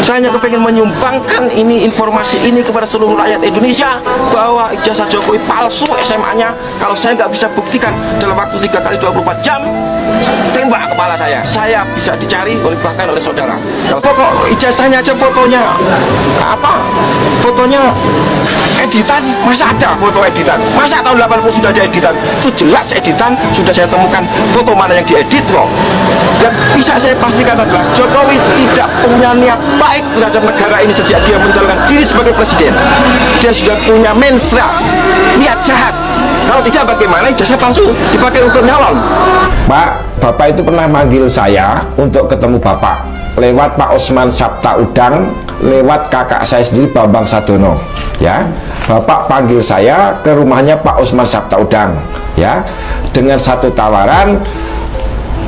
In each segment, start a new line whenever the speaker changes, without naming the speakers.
Saya hanya kepengen menyumbangkan ini informasi ini kepada seluruh rakyat Indonesia bahwa ijazah Jokowi palsu SMA-nya. Kalau saya nggak bisa buktikan dalam waktu 3 kali 24 jam, tembak kepala saya bisa dicari bahkan oleh saudara. Kalau kok ijazahnya aja fotonya fotonya editan, masa ada foto editan? Masa tahun 80 sudah ada editan? Itu jelas editan, sudah saya temukan foto mana yang diedit kok. Dan bisa saya pastikan adalah Jokowi tidak punya niat baik terhadap negara ini sejak dia mencalonkan diri sebagai presiden. Dia sudah punya mensra, niat jahat. Kalau tidak bagaimana ijazah palsu dipakai untuk nyalon?
Pak, Bapak itu pernah manggil saya untuk ketemu Bapak lewat Pak Osman Sabta Udang, lewat kakak saya sendiri Bambang Sadono, ya. Bapak panggil saya ke rumahnya Pak Osman Sabta Udang, ya, dengan satu tawaran,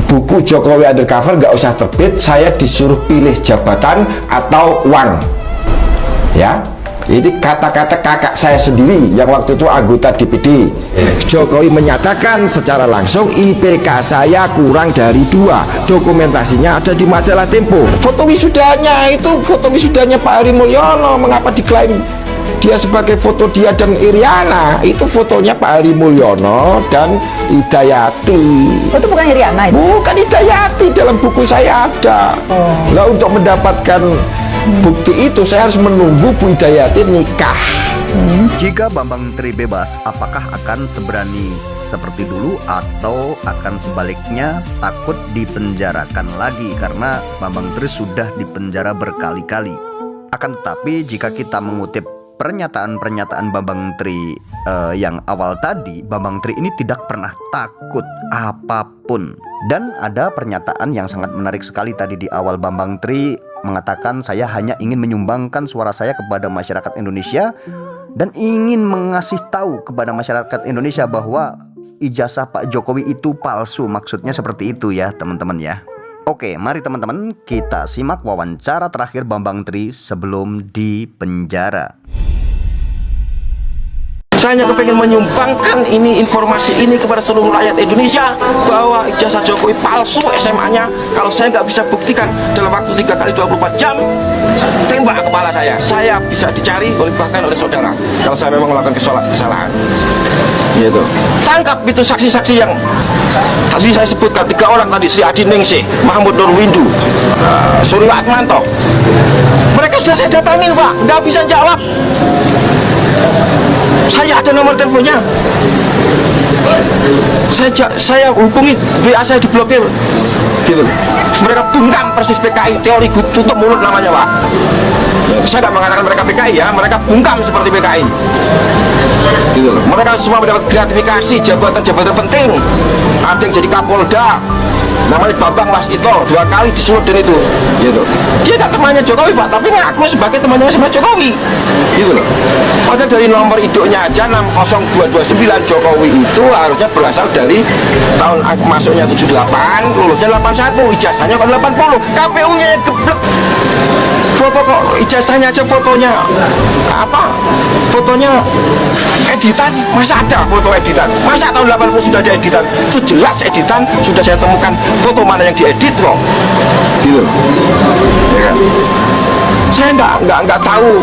buku Jokowi Undercover nggak usah terbit, saya disuruh pilih jabatan atau uang, ya. Ini kata-kata kakak saya sendiri yang waktu itu anggota DPD. Jokowi menyatakan secara langsung IPK saya kurang dari 2. Dokumentasinya ada di majalah Tempo. Foto wisudanya itu foto wisudanya Pak Heri Mulyono. Mengapa diklaim dia sebagai foto dia dan Iriana? Itu fotonya Pak Heri Mulyono dan Hidayati.
Oh, itu bukan Iriana itu?
Bukan Hidayati, dalam buku saya ada. Nah, untuk mendapatkan bukti itu saya harus menunggu Bu Hidayati nikah.
Jika Bambang Tri bebas, apakah akan seberani seperti dulu atau akan sebaliknya takut dipenjarakan lagi karena Bambang Tri sudah dipenjara berkali-kali? Akan tetapi jika kita mengutip pernyataan-pernyataan Bambang Tri yang awal tadi, Bambang Tri ini tidak pernah takut apapun. Dan ada pernyataan yang sangat menarik sekali tadi di awal. Bambang Tri mengatakan, saya hanya ingin menyumbangkan suara saya kepada masyarakat Indonesia dan ingin mengasih tahu kepada masyarakat Indonesia bahwa ijazah Pak Jokowi itu palsu. Maksudnya seperti itu ya teman-teman ya. Oke, mari teman-teman kita simak wawancara terakhir Bambang Tri sebelum dipenjara.
Saya hanya kepengen menyumbangkan ini informasi ini kepada seluruh rakyat Indonesia bahwa ijazah Jokowi palsu SMA-nya. Kalau saya nggak bisa buktikan dalam waktu 3 kali 24 jam, tembak kepala saya bisa dicari bahkan oleh saudara. Kalau saya memang melakukan kesalahan, gitu. Tangkap itu saksi-saksi yang tadi saya sebutkan 3 orang tadi, si Adi Ningsih, Mahmud Nurwindu, Suryo Atmanto. Mereka sudah saya datangin Pak, nggak bisa jawab. Saya ada nomor teleponnya. Saya hubungi, WA saya diblokir, gitu. Mereka bungkam persis PKI, teori tutup mulut namanya Pak. Saya nggak mengatakan mereka PKI ya, mereka bungkam seperti PKI, gitu. Mereka semua mendapat gratifikasi jabatan-jabatan penting. Ada yang jadi Kapolda, namanya Bambang Wasito, 2 kali disuruh dan itu, gitu. Dia nggak temannya Jokowi Pak, tapi ngaku sebagai temannya sama Jokowi, gitu loh. Padahal dari nomor induknya aja 60229 Jokowi itu harusnya berasal dari tahun masuknya 78, lulusnya 81, ijazahnya kok 80, KPU-nya geblek. Foto kok ijazahnya aja fotonya fotonya editan, masa ada foto editan? Masa tahun 80 sudah ada editan? Itu jelas editan, sudah saya temukan foto mana yang diedit kok, gitu, ya kan? Saya nggak tahu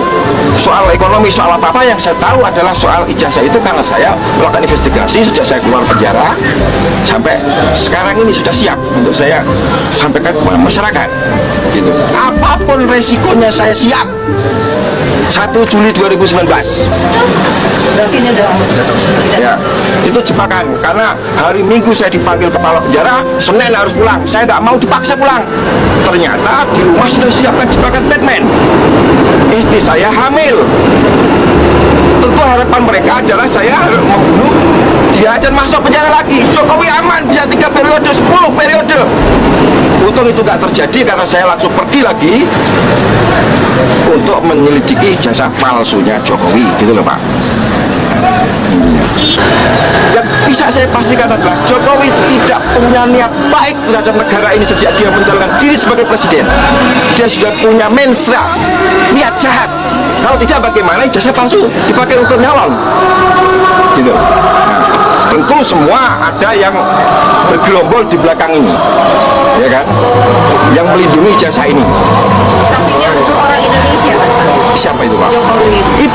soal ekonomi, soal apa-apa. Yang saya tahu adalah soal ijazah itu karena saya melakukan investigasi sejak saya keluar penjara sampai sekarang ini sudah siap untuk saya sampaikan kepada masyarakat, gitu. Apapun resikonya saya siap. 1 Juli 2019.
Ini dong.
Ya, itu jebakan karena hari Minggu saya dipanggil kepala penjara, Senin harus pulang. Saya nggak mau dipaksa pulang. Ternyata di rumah sudah siapkan jebakan Batman. Istri saya hamil. Tentu harapan mereka adalah saya harus membunuh dia dan masuk penjara lagi. Jokowi aman bisa 3 periode, 10 periode. Untung itu nggak terjadi karena saya langsung pergi lagi untuk menyelidiki ijazah palsunya Jokowi, gitu loh Pak. Yang bisa saya pastikan adalah Jokowi tidak punya niat baik terhadap negara ini sejak dia mencalonkan diri sebagai presiden. Dia sudah punya mensra, niat jahat. Kalau tidak bagaimana ijazah palsu dipakai untuk nyalon, gitu. Nah, tentu semua ada yang bergerombol di belakang ini, ya kan, yang melindungi ijazah ini.
Tapi dia untuk orang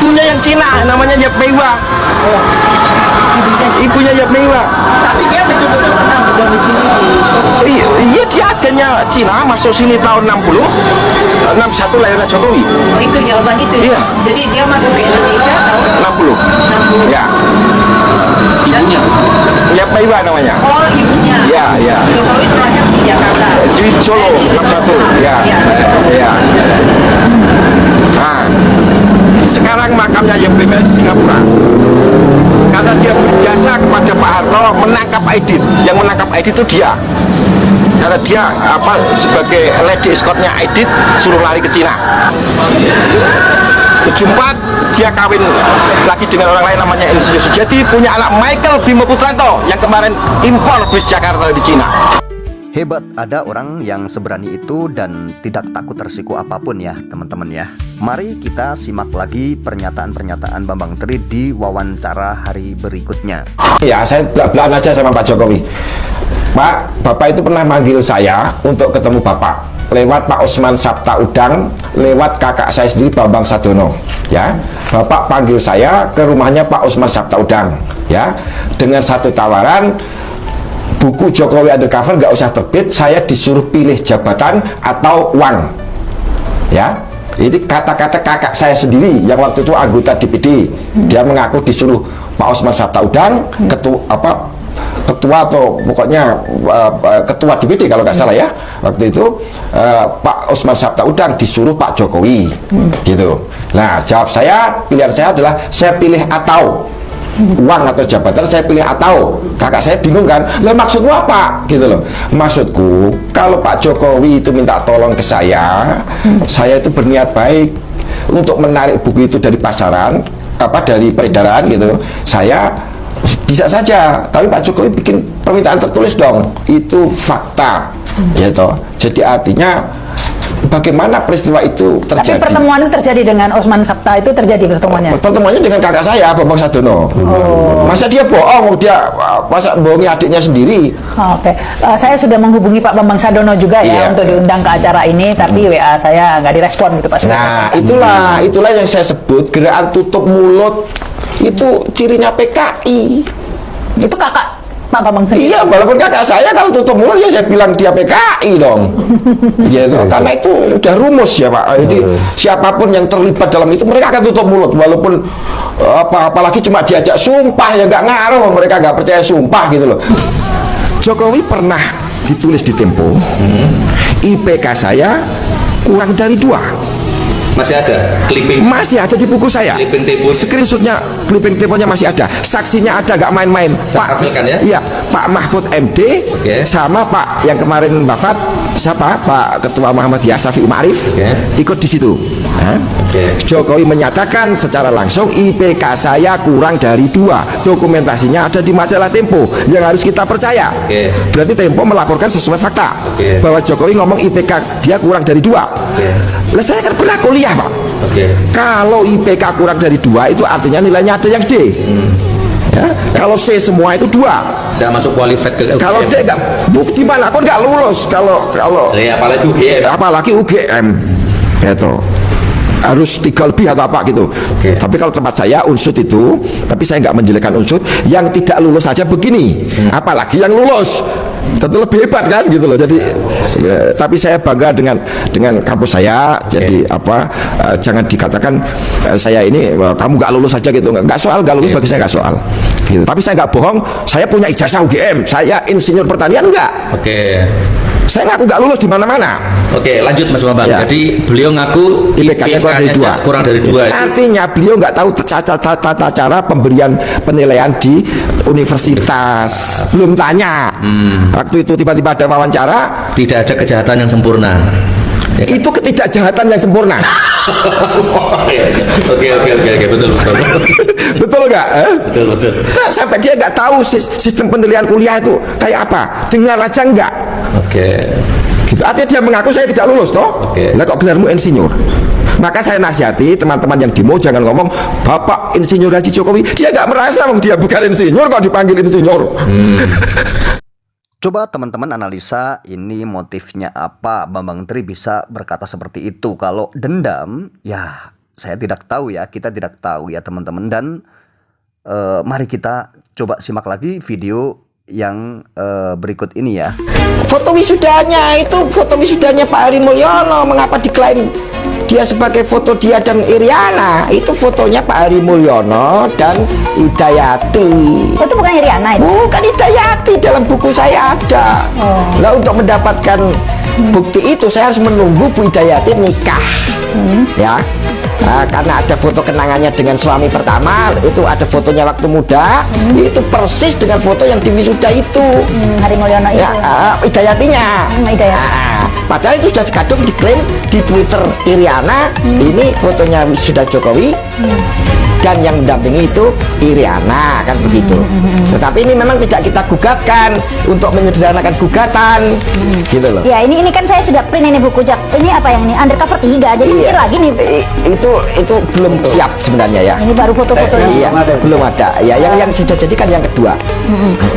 ibunya yang Cina, namanya Yap Meiwa. Ibunya Yap Meiwa.
Tapi dia betul-betul pernah berdomisili di Solo.
Iya, dia agennya Cina, masuk sini tahun 60, 61 lahirnya Jokowi.
Oh, itu jawaban itu.
Iya.
Jadi dia masuk ke Indonesia tahun
60.
60.
Ya,
Dan,
Yap Meiwa namanya.
oh, ibunya.
Iya, iya.
Jokowi terlahir di Jakarta.
Di Solo,
Di
61. Ya.
Iya.
Ya. Nah, sekarang makamnya Yap Meiwa di Singapura. Karena dia berjasa kepada Pak Harto menangkap Aidit. Yang menangkap Aidit itu dia. Karena dia sebagai lady escortnya Aidit suruh lari ke Cina. Keempat, dia kawin lagi dengan orang lain namanya Insinyur Sujati, punya anak Michael Bimo Putranto yang kemarin impor bis Jakarta di Cina.
Hebat ada orang yang seberani itu dan tidak takut resiko apapun ya teman-teman ya. Mari kita simak lagi pernyataan-pernyataan Bambang Tri di wawancara hari berikutnya.
Ya, saya belak-belakan aja sama Pak Jokowi. Pak, Bapak itu pernah manggil saya untuk ketemu Bapak lewat Pak Osman Sabta Udang, lewat kakak saya sendiri Bambang Sadono. Ya, Bapak panggil saya ke rumahnya Pak Osman Sabta Udang. Ya, dengan satu tawaran, buku Jokowi Undercover nggak usah terbit, saya disuruh pilih jabatan atau uang. Ya, ini kata-kata kakak saya sendiri yang waktu itu anggota DPD. Dia mengaku disuruh Pak Osman Sabta Udang, ketua atau pokoknya ketua DPD kalau nggak salah ya waktu itu, Pak Osman Sabta Udang disuruh Pak Jokowi gitu. Nah, jawab saya, pilihan saya adalah saya pilih atau uang atau jabatan, saya pilih atau. Kakak saya bingung kan, lah maksudmu apa gitu loh. Maksudku kalau Pak Jokowi itu minta tolong ke saya itu berniat baik untuk menarik buku itu dari pasaran, dari peredaran gitu, saya bisa saja, tapi Pak Jokowi bikin permintaan tertulis dong, itu fakta ya toh. Jadi artinya bagaimana peristiwa itu terjadi.
Tapi pertemuan itu terjadi dengan Osman Sabta, itu terjadi pertemuannya?
Pertemuannya dengan kakak saya, Bambang Sadono. Masa dia bohong, masa bohongi adiknya sendiri.
Oke. Saya sudah menghubungi Pak Bambang Sadono juga ya untuk diundang ke acara ini, tapi WA saya nggak direspon gitu Pak.
Nah, itulah yang saya sebut gerakan tutup mulut. Itu cirinya PKI.
Itu kakak Pak Bambang sendiri?
Iya, walaupun kakak saya kalau tutup mulut ya saya bilang dia PKI dong. Ya itu, karena itu udah rumus ya Pak. Jadi siapapun yang terlibat dalam itu mereka akan tutup mulut, walaupun apalagi cuma diajak sumpah ya nggak ngaruh, mereka nggak percaya sumpah gitu loh. Jokowi pernah ditulis di Tempo, IPK saya kurang dari 2.
Masih ada clipping?
Masih ada di buku saya.
Clipping Tempo.
Screenshotnya, clipping Temponya masih ada. Saksinya ada, gak main-main.
Tampilkan ya?
Iya, Pak Mahfud MD sama Pak yang kemarin wafat, siapa? Pak Ketua Muhammadiyah Syafi'i Ma'arif ikut di situ. Jokowi menyatakan secara langsung IPK saya kurang dari 2. Dokumentasinya ada di majalah Tempo yang harus kita percaya. Berarti Tempo melaporkan sesuai fakta bahwa Jokowi ngomong IPK dia kurang dari 2. Lah saya kan pernah kuliah Pak. Kalau IPK kurang dari 2 itu artinya nilainya ada yang D. Ya, kalau C semua itu 2.
Tidak masuk qualified ke UGM.
Kalau D enggak, bukti manapun nggak lulus. Kalau
apalagi UGM.
Apalagi UGM. Gitu. Harus 3 lebih atau apa gitu. Tapi kalau tempat saya unsur itu, tapi saya nggak menjelekkan unsur, yang tidak lulus saja begini, apalagi yang lulus tentu lebih hebat kan gitu loh. Jadi tapi saya bangga dengan kampus saya. Jadi jangan dikatakan saya ini kamu nggak lulus saja gitu, nggak soal nggak lulus bagi saya nggak soal gitu. Tapi saya nggak bohong, saya punya ijazah UGM, saya insinyur pertanian enggak. Saya ngaku nggak lulus di mana-mana.
Oke, lanjut Mas Bambang. Jadi beliau ngaku
IPK-nya
kurang dari 2.
Artinya beliau nggak tahu tata cara pemberian penilaian di universitas. Belum tanya. Waktu itu tiba-tiba ada wawancara.
Tidak ada kejahatan yang sempurna. Ya kan?
Itu ketidakjahatan yang sempurna.
Oke, betul.
Betul nggak?
Betul.
Nah, sampai dia nggak tahu sistem penilaian kuliah itu kayak apa. Dengar aja nggak? Gitu. Artinya dia mengaku saya tidak lulus toh. Lah kok gelarmu insinyur? Maka saya nasihati teman-teman yang demo jangan ngomong Bapak Insinyur Haji Jokowi. Dia nggak merasa dia bukan insinyur kok dipanggil insinyur.
Coba teman-teman analisa ini motifnya apa Bambang Tri bisa berkata seperti itu. Kalau dendam, ya saya tidak tahu ya, kita tidak tahu ya teman-teman. Dan mari kita coba simak lagi video yang berikut ini ya.
Foto wisudanya itu foto wisudanya Pak Heri Mulyono. Mengapa diklaim dia sebagai foto dia dan Iriana? Itu fotonya Pak Heri Mulyono dan Hidayati.
Oh, itu bukan Iriana itu?
Bukan Hidayati, dalam buku saya ada. Nah, untuk mendapatkan bukti itu saya harus menunggu Bu Hidayati nikah. Ya. Nah, karena ada foto kenangannya dengan suami pertama, itu ada fotonya waktu muda, itu persis dengan foto yang di wisuda itu.
Heri Mulyono itu.
Ya, Hidayatinya.
Hidayati.
Padahal itu sudah kadung diklaim di Twitter Iriana, ini fotonya wisuda Jokowi. Dan yang mendampingi itu Iriana, kan begitu. Tetapi ini memang tidak kita gugatkan untuk menyederhanakan gugatan, gitu loh.
Ya, ini kan saya sudah print ini buku Jak. Ini apa yang ini? Undercover 3. Jadi mikir lagi nih.
Itu belum siap sebenarnya ya.
Ini baru foto-foto ini.
Iya, belum ada. Ya, yang sudah jadi kan yang kedua.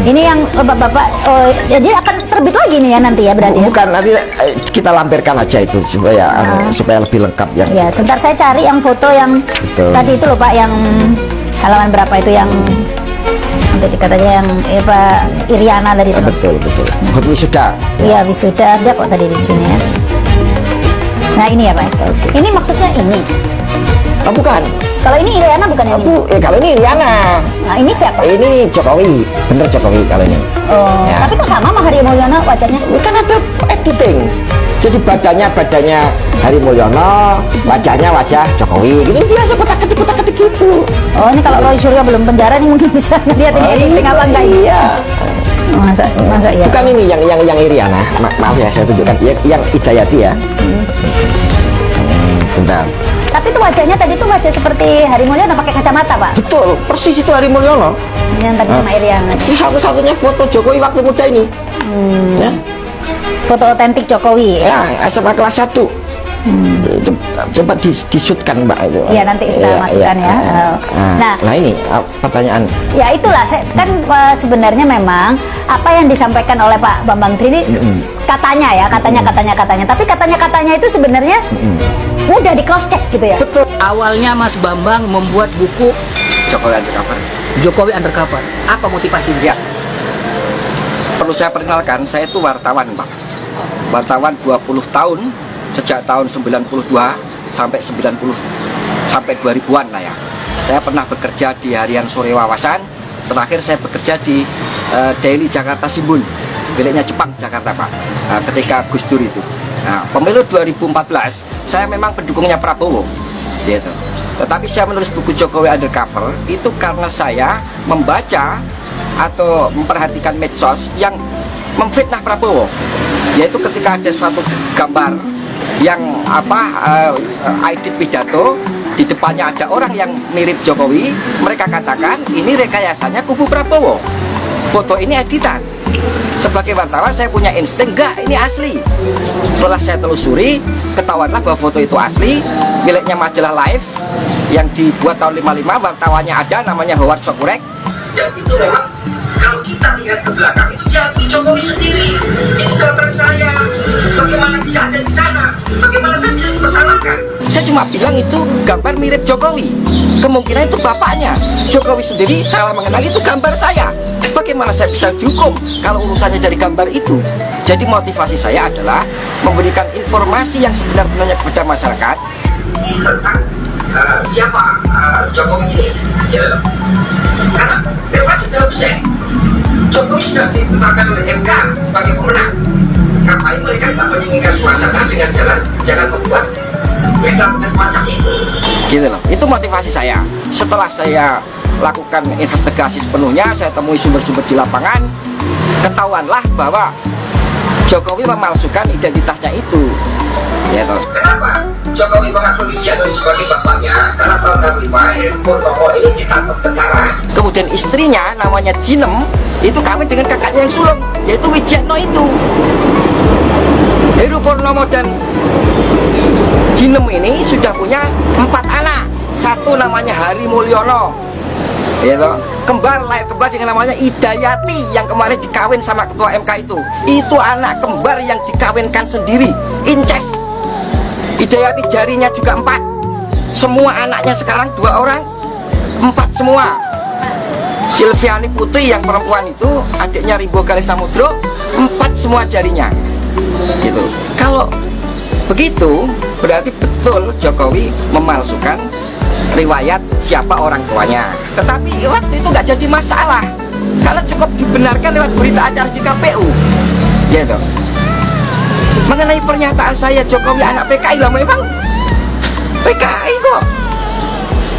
Ini yang Bapak jadi akan terbit lagi nih ya nanti ya berarti. Ya?
Bukan, nanti kita lampirkan aja itu supaya lebih lengkap ya.
Ya, sebentar saya cari yang foto yang tadi itu loh Pak, yang halaman berapa itu yang nanti dikatanya yang Pak Iriana tadi itu.
Betul. Foto wisuda.
Iya, wisuda ada kok tadi di sini ya. Nah, ini ya Pak. Ini maksudnya ini.
Oh, bukan.
Kalau ini Iriana bukan yang ini.
Kalau ini Iriana.
Nah, ini siapa?
Ini Jokowi. Bener Jokowi kalau ini.
Oh,
Ya.
tapi kok sama sama Heri Mulyono wajahnya?
Kan ada editing. Jadi badannya Heri Mulyono, wajahnya wajah Jokowi. Gitu biasa kotak-ketik gitu.
Oh, ini kalau Roy Suryo belum penjara nih mungkin bisa ngeliat ini editing apa enggak ini?
Iya.
Masa iya.
Bukan ini yang Iriana. Maaf ya, saya tunjukkan yang Hidayati ya. Bentar.
Tapi itu wajahnya tadi tuh wajah seperti Heri Mulyono pakai kacamata, Pak.
Betul, persis itu Heri Mulyono.
Ini yang tadi sama Iriana.
Ini satu-satunya foto Jokowi waktu muda ini. Ya.
Foto otentik Jokowi.
Ya, SMA kelas 1. Coba disutkan Mbak itu.
Iya, nanti kita masukkan ya.
Nah ini pertanyaan.
Ya itulah, kan sebenarnya memang apa yang disampaikan oleh Pak Bambang Tri ini katanya. Tapi katanya itu sebenarnya mudah di cross check gitu ya.
Betul.
Awalnya Mas Bambang membuat buku
Jokowi Undercover.
Jokowi Undercover. Apa motivasinya?
Ya. Perlu saya perkenalkan, saya itu wartawan, Pak. Wartawan 20 tahun, sejak tahun 92 sampai 2000-an lah ya. Saya pernah bekerja di Harian Sore Wawasan. Terakhir saya bekerja di Daily Jakarta Shimbun, miliknya Jepang Jakarta, Pak. Ketika Gus Dur itu. Nah, pemilu 2014 saya memang pendukungnya Prabowo, gitu. Tetapi saya menulis buku Jokowi Undercover itu karena saya membaca atau memperhatikan medsos yang memfitnah Prabowo, yaitu ketika ada suatu gambar yang edit pidato, di depannya ada orang yang mirip Jokowi, mereka katakan ini rekayasanya kubu Prabowo, foto ini editan. Sebagai wartawan saya punya insting, enggak, ini asli. Setelah saya telusuri, ketahuanlah bahwa foto itu asli, miliknya majalah Life yang dibuat tahun 55, wartawannya ada, namanya Howard Sokurek. Dan itu memang kalau kita lihat ke belakang itu jadi Jokowi sendiri. Itu gambar saya. Bagaimana bisa ada di sana? Bagaimana saya bisa dipersalahkan? Saya cuma bilang itu gambar mirip Jokowi. Kemungkinan itu bapaknya. Jokowi sendiri salah mengenal itu gambar saya. Bagaimana saya bisa dihukum kalau urusannya dari gambar itu? Jadi motivasi saya adalah memberikan informasi yang sebenar-benarnya kepada masyarakat tentang siapa Jokowi ini. Ya. Karena bebas sudah bisa. Jokowi sudah ditetapkan oleh MK sebagai pemenang. Ngapain mereka tidak menginginkan suasana dengan jalan membuat beda semacam itu? Gitu loh. Itu motivasi saya. Setelah saya lakukan investigasi sepenuhnya, saya temui sumber-sumber di lapangan, ketahuanlah bahwa Jokowi memalsukan identitasnya itu. Ya, kenapa Jokowi mengaku Wijiano sebagai bapaknya? Karena tahun 65 Heru Purnomo ini ditangkap tentara. Kemudian istrinya namanya Jinem itu kawin dengan kakaknya yang sulung, yaitu Wijiano itu. Heru Purnomo dan Jinem ini sudah punya 4 anak. Satu namanya Heri Mulyono, yaitu kembar, lahir kembar dengan namanya Hidayati yang kemarin dikawin sama ketua MK itu anak kembar yang dikawinkan sendiri, incest. Hidayati jarinya juga 4, semua anaknya sekarang 2 orang, 4 semua. Silviani Putri yang perempuan itu, adiknya Rimbo Galih Samudro, 4 semua jarinya. Gitu. Kalau begitu, berarti betul Jokowi memalsukan riwayat siapa orang tuanya. Tetapi waktu itu nggak jadi masalah, karena cukup dibenarkan lewat berita acara di KPU. Gitu. Mengenai pernyataan saya Jokowi anak PKI, lah memang PKI kok.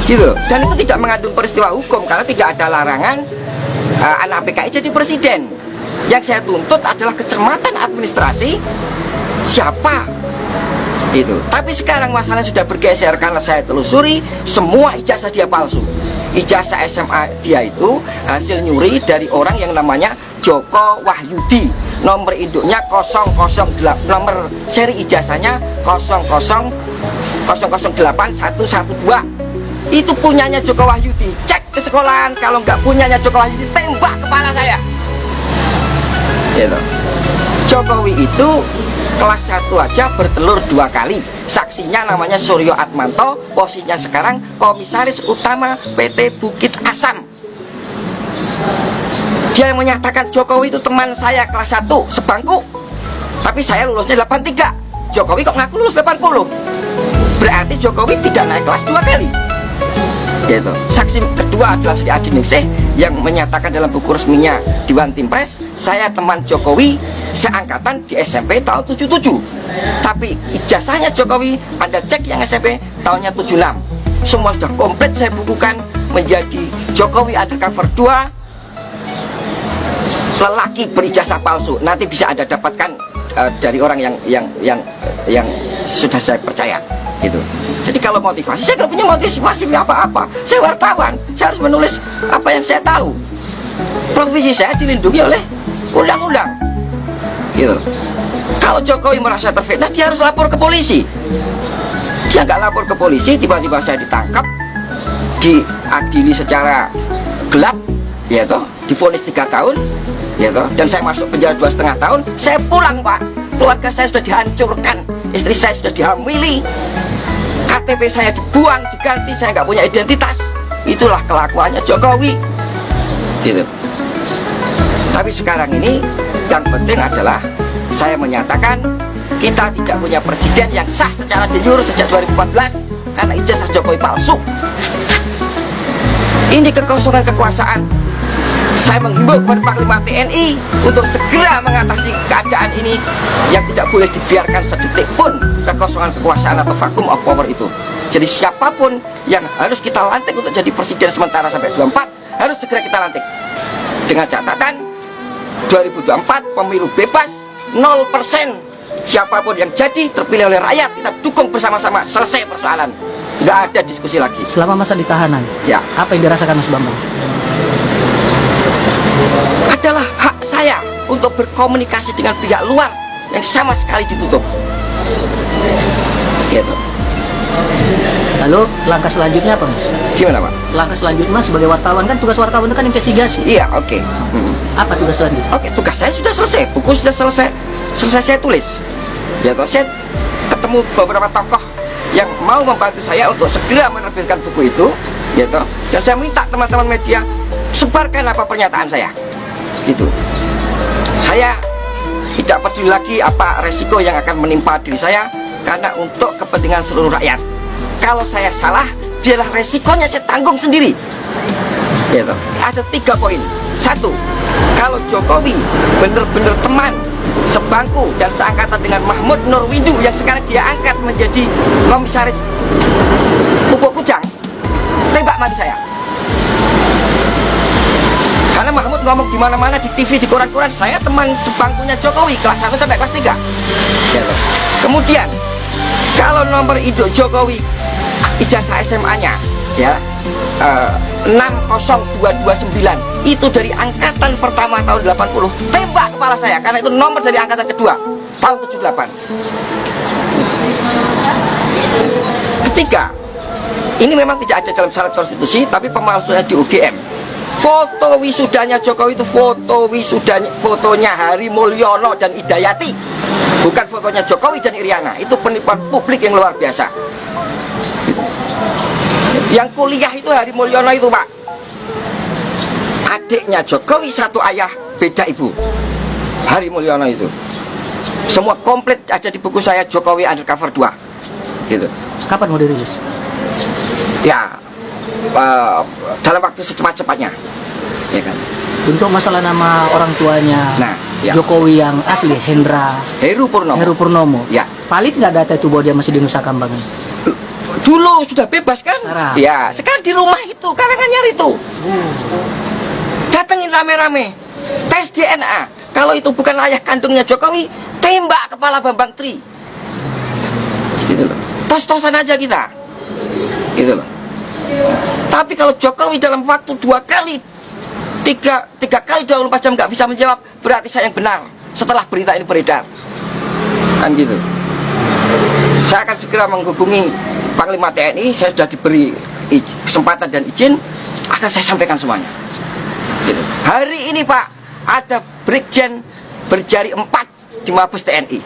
Gitu. Dan itu tidak mengandung peristiwa hukum karena tidak ada larangan anak PKI jadi presiden. Yang saya tuntut adalah kecermatan administrasi siapa itu. Tapi sekarang masalahnya sudah bergeser karena saya telusuri semua ijazah dia palsu. Ijazah SMA dia itu hasil nyuri dari orang yang namanya Joko Wahyudi. Nomor induknya 008, nomor seri ijazahnya 0008112. Itu punyanya Joko Wahyudi. Cek ke sekolahan, kalau nggak punyanya Joko Wahyudi, tembak kepala saya. Gitu. Jokowi itu kelas 1 aja bertelur 2 kali. Saksinya namanya Suryo Atmanto, posisinya sekarang komisaris utama PT Bukit Asam. Dia yang menyatakan Jokowi itu teman saya kelas 1 sebangku, tapi saya lulusnya 83. Jokowi kok ngaku lulus 80? Berarti Jokowi tidak naik kelas 2 kali. Gitu. Saksi kedua adalah Sri Adi Ningsih yang menyatakan dalam buku resminya Dewan Timpres, saya teman Jokowi seangkatan di SMP tahun 77. Tapi ijazahnya Jokowi Anda cek yang SMP tahunnya 76. Semua sudah komplit saya bukukan menjadi Jokowi Undercover 2 lelaki berijazah palsu. Nanti bisa Anda dapatkan dari orang yang sudah saya percaya. Gitu. Jadi kalau motivasi, saya nggak punya motivasi apa-apa. Saya wartawan, saya harus menulis apa yang saya tahu. Profesi saya dilindungi oleh undang-undang. Gitu. Kalau Jokowi merasa terfitnah, dia harus lapor ke polisi. Dia nggak lapor ke polisi, tiba-tiba saya ditangkap, diadili secara gelap, ya toh, divonis 3 tahun, ya toh, dan saya masuk penjara 2,5 tahun. Saya pulang, Pak. Keluarga saya sudah dihancurkan, istri saya sudah dihamili, KTP saya dibuang, diganti, saya nggak punya identitas. Itulah kelakuannya Jokowi. Gitu. Tapi sekarang ini yang penting adalah saya menyatakan kita tidak punya presiden yang sah secara de jure sejak 2014 karena ijazah Jokowi palsu. Ini kekosongan kekuasaan. Saya menghimbau kepada Panglima TNI untuk segera mengatasi keadaan ini yang tidak boleh dibiarkan sedetik pun kekosongan kekuasaan atau vacuum of power itu. Jadi siapapun yang harus kita lantik untuk jadi presiden sementara sampai 24 harus segera kita lantik. Dengan catatan 2024 pemilu bebas 0%. Siapapun yang jadi terpilih oleh rakyat kita dukung bersama-sama, selesai persoalan. Nggak ada diskusi lagi.
Selama masa ditahanan,
Ya,
apa yang dirasakan Mas Bambang?
adalah hak saya untuk berkomunikasi dengan pihak luar yang sama sekali ditutup. Gitu.
Lalu langkah selanjutnya apa, Mas?
Gimana, Pak?
Langkah selanjutnya sebagai wartawan kan tugas wartawan itu kan investigasi.
Iya, oke.
Apa tugas selanjutnya?
Oke, tugas saya sudah selesai, buku sudah selesai saya tulis. Ya toh, saya ketemu beberapa tokoh yang mau membantu saya untuk segera menerbitkan buku itu, ya toh. Dan saya minta teman-teman media sebarkan apa pernyataan saya. Gitu. Saya tidak peduli lagi apa resiko yang akan menimpa diri saya karena untuk kepentingan seluruh rakyat. Kalau saya salah, biarlah resikonya saya tanggung sendiri. Gitu. Ada 3 poin. 1, kalau Jokowi benar-benar teman sebangku dan seangkatan dengan Mahmud Nurwindu yang sekarang dia angkat menjadi komisaris Pupuk Kujang, tembak mati saya. Karena Mahmud ngomong di mana-mana, di TV, di koran-koran, saya teman sebangkunya Jokowi kelas 1 sampai kelas 3. Gitu. Kemudian kalau nomor induk Jokowi ijazah SMA-nya ya 60229 itu dari angkatan pertama tahun 80, tembak kepala saya karena itu nomor dari angkatan kedua tahun 78. Ketiga, ini memang tidak ada dalam syarat konstitusi tapi pemalsuannya di UGM. Foto wisudanya Jokowi itu fotonya Hari Mulyono dan Idayati, bukan fotonya Jokowi dan Iriana. Itu penipuan publik yang luar biasa. Yang kuliah itu Hari Mulyono itu, Pak. Adiknya Jokowi, satu ayah, beda ibu. Hari Mulyono itu. Semua komplit ada di buku saya, Jokowi Undercover 2. Gitu.
Kapan mau dirilis?
Ya, dalam waktu secepat-cepatnya. Ya kan?
Untuk masalah nama orang tuanya
Nah, ya.
Jokowi yang asli,
Heru Purnomo. Ya.
Valid nggak data itu bahwa dia masih di Nusa Kambangan?
Dulu sudah bebas kan?
Sekarang?
Ya, sekarang di rumah itu, Karanganyar itu. Datengin rame-rame. Tes DNA. Kalau itu bukan ayah kandungnya Jokowi, tembak kepala Bambang Tri. Gitu loh. Tos-tosan aja kita. Gitu loh. Tapi kalau Jokowi dalam waktu 2 kali, 3 kali 24 jam nggak bisa menjawab, berarti saya yang benar setelah berita ini beredar. Kan gitu. Saya akan segera menghubungi Panglima TNI. Saya sudah diberi kesempatan dan izin, akan saya sampaikan semuanya. Gitu. Hari ini Pak, ada Brigjen berjari 4 di Mabes TNI,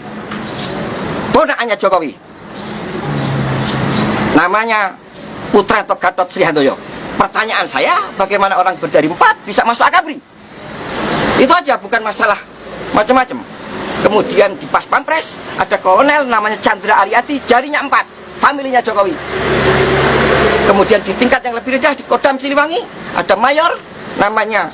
ponakannya Jokowi, namanya Putranto Gatot Srihandoyo. Pertanyaan saya, bagaimana orang berjari 4 bisa masuk Akabri? Itu aja, bukan masalah macam-macam. Kemudian di Pas Pampres ada kolonel namanya Chandra Ariati, jarinya 4, familinya Jokowi. Kemudian di tingkat yang lebih rendah di Kodam Siliwangi ada mayor namanya